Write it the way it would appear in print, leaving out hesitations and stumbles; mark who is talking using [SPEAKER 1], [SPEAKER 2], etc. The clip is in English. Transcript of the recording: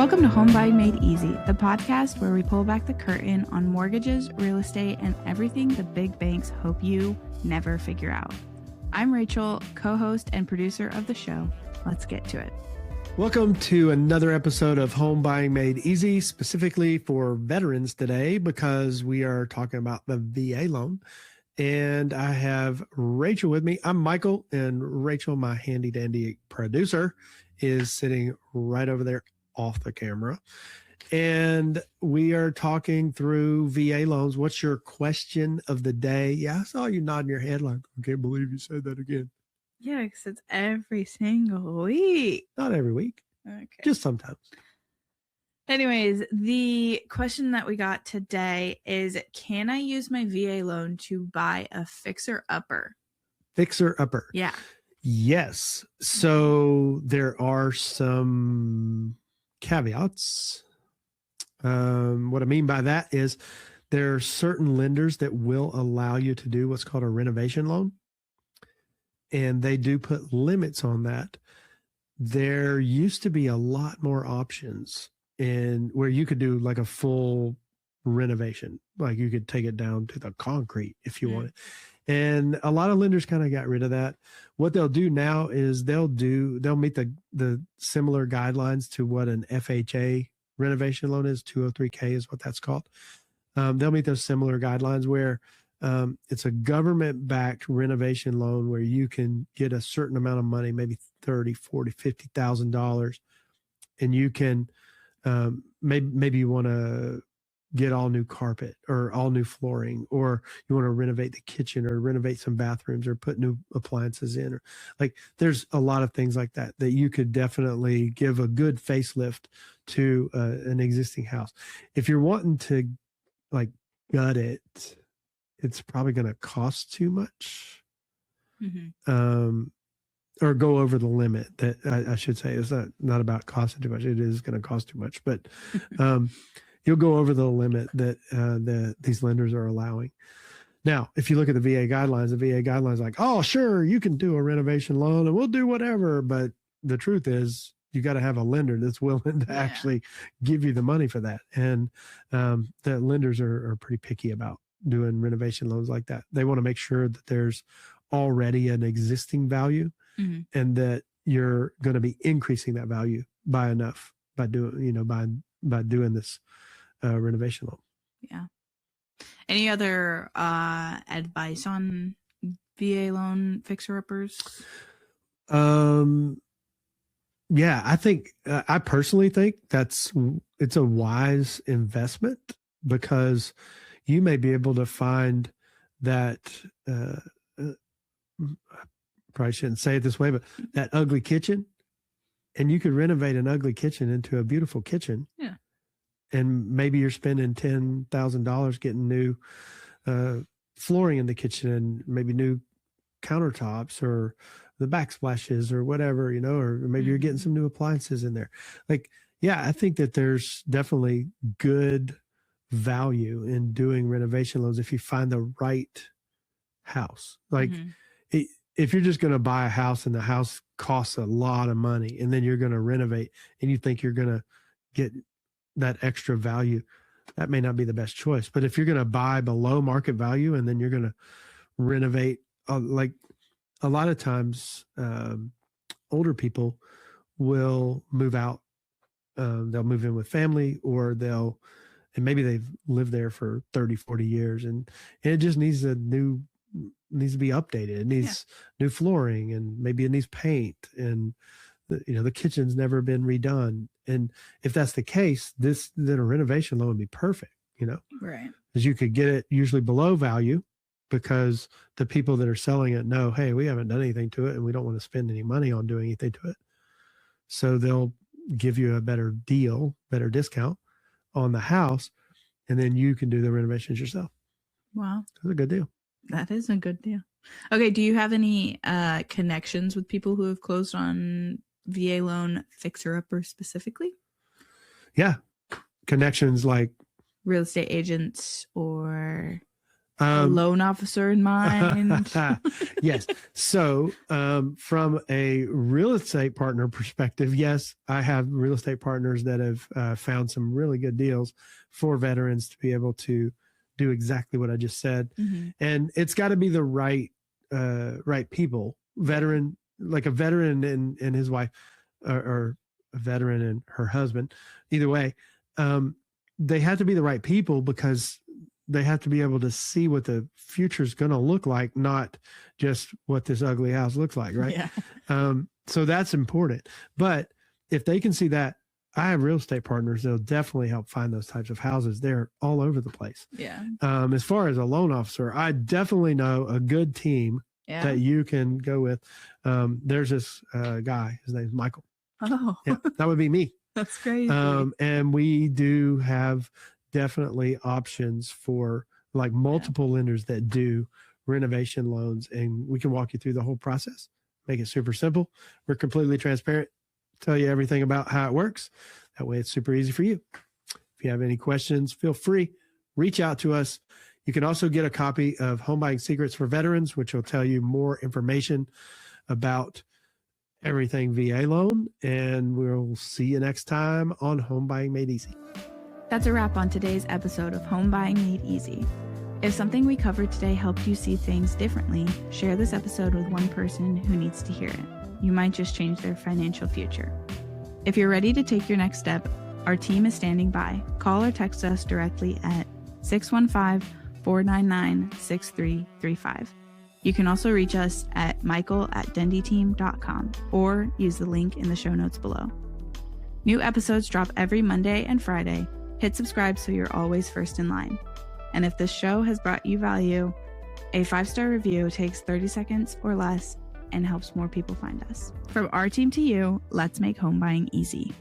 [SPEAKER 1] Welcome to Home Buying Made Easy, the podcast where we pull back the curtain on mortgages, real estate, and everything the big banks hope you never figure out. I'm Rachel, co-host and producer of the show. Let's get to it.
[SPEAKER 2] Welcome to another episode of Home Buying Made Easy, specifically for veterans today, because we are talking about the VA loan. And I have Rachel with me. I'm Michael, and Rachel, my handy dandy producer, is sitting right over there off the camera. And we are talking through VA loans. What's your question of the day? Yeah, I saw you nodding your head like, I can't believe you said that again.
[SPEAKER 1] Yeah, because it's every single week.
[SPEAKER 2] Not every week.
[SPEAKER 1] Okay.
[SPEAKER 2] Just sometimes. Anyways,
[SPEAKER 1] the question that we got today is, can I use my VA loan to buy a fixer-upper?
[SPEAKER 2] Fixer-upper.
[SPEAKER 1] Yeah.
[SPEAKER 2] Yes. So there are some caveats. What I mean by that is there are certain lenders that will allow you to do what's called a renovation loan. And they do put limits on that. There used to be a lot more options in where you could do like a full renovation. Like you could take it down to the concrete if you wanted. And a lot of lenders kind of got rid of that. What they'll do now is they'll meet the similar guidelines to what an FHA renovation loan is. 203K is what that's called. They'll meet those similar guidelines where it's a government-backed renovation loan where you can get a certain amount of money, maybe $30,000, $40,000, $50,000, and you can maybe you want to get all new carpet or all new flooring, or you want to renovate the kitchen or renovate some bathrooms or put new appliances in, or like there's a lot of things like that you could definitely give a good facelift to an existing house. If you're wanting to like gut it, it's probably going to cost too much, or go over the limit. That I should say, it's not about costing too much. It is going to cost too much, but you'll go over the limit that these lenders are allowing. Now, if you look at the VA guidelines are like, oh, sure, you can do a renovation loan and we'll do whatever. But the truth is, you got to have a lender that's willing to actually give you the money for that. And the lenders are pretty picky about doing renovation loans like that. They want to make sure that there's already an existing value and that you're going to be increasing that value by enough by doing, by doing this renovation loan. Yeah.
[SPEAKER 1] Any other advice on VA loan fixer-uppers?
[SPEAKER 2] Yeah, I personally think it's a wise investment, because you may be able to find that, I probably shouldn't say it this way, but that ugly kitchen, and you could renovate an ugly kitchen into a beautiful kitchen.
[SPEAKER 1] Yeah.
[SPEAKER 2] And maybe you're spending $10,000 getting new flooring in the kitchen and maybe new countertops or the backsplashes or whatever, or maybe you're getting some new appliances in there. Like, yeah, I think that there's definitely good value in doing renovation loans if you find the right house. Like if you're just going to buy a house and the house costs a lot of money and then you're going to renovate and you think you're going to get that extra value, that may not be the best choice. But if you're going to buy below market value and then you're going to renovate, like a lot of times older people will move out. They'll move in with family, or and maybe they've lived there for 30, 40 years and it just needs to be updated. It needs new flooring, and maybe it needs paint, and the kitchen's never been redone. And if that's the case, then a renovation loan would be perfect,
[SPEAKER 1] right?
[SPEAKER 2] Because you could get it usually below value, because the people that are selling it know, hey, we haven't done anything to it and we don't want to spend any money on doing anything to it. So they'll give you a better deal, better discount on the house, and then you can do the renovations yourself.
[SPEAKER 1] Wow.
[SPEAKER 2] That's a good deal.
[SPEAKER 1] That is a good deal. Okay. Do you have any connections with people who have closed on VA loan fixer-upper specifically?
[SPEAKER 2] Yeah. Connections like
[SPEAKER 1] real estate agents or A loan officer in mind.
[SPEAKER 2] Yes. So from a real estate partner perspective, yes, I have real estate partners that have found some really good deals for veterans to be able to do exactly what I just said.
[SPEAKER 1] Mm-hmm.
[SPEAKER 2] And it's got to be the right people. Veteran, like a veteran and his wife, or a veteran and her husband, either way, they have to be the right people, because they have to be able to see what the future is going to look like, not just what this ugly house looks like, right?
[SPEAKER 1] Yeah.
[SPEAKER 2] So that's important. But if they can see that, I have real estate partners that'll definitely help find those types of houses. They're all over the place.
[SPEAKER 1] Yeah.
[SPEAKER 2] As far as a loan officer, I definitely know a good team that you can go with. There's this guy, his name's Michael.
[SPEAKER 1] Oh,
[SPEAKER 2] yeah, that would be me.
[SPEAKER 1] That's crazy.
[SPEAKER 2] And we do have definitely options for like multiple lenders that do renovation loans, and we can walk you through the whole process, make it super simple. We're completely transparent, tell you everything about how it works. That way it's super easy for you. If you have any questions, feel free, reach out to us. You can also get a copy of Home Buying Secrets for Veterans, which will tell you more information about everything VA loan. And we'll see you next time on Home Buying Made Easy.
[SPEAKER 1] That's a wrap on today's episode of Home Buying Made Easy. If something we covered today helped you see things differently, share this episode with one person who needs to hear it. You might just change their financial future. If you're ready to take your next step, our team is standing by. Call or text us directly at 615-499-6335. You can also reach us at michael@dendyteam.com or use the link in the show notes below. New episodes drop every Monday and Friday. Hit subscribe so you're always first in line. And if this show has brought you value, a 5-star review takes 30 seconds or less and helps more people find us. From our team to you, let's make home buying easy.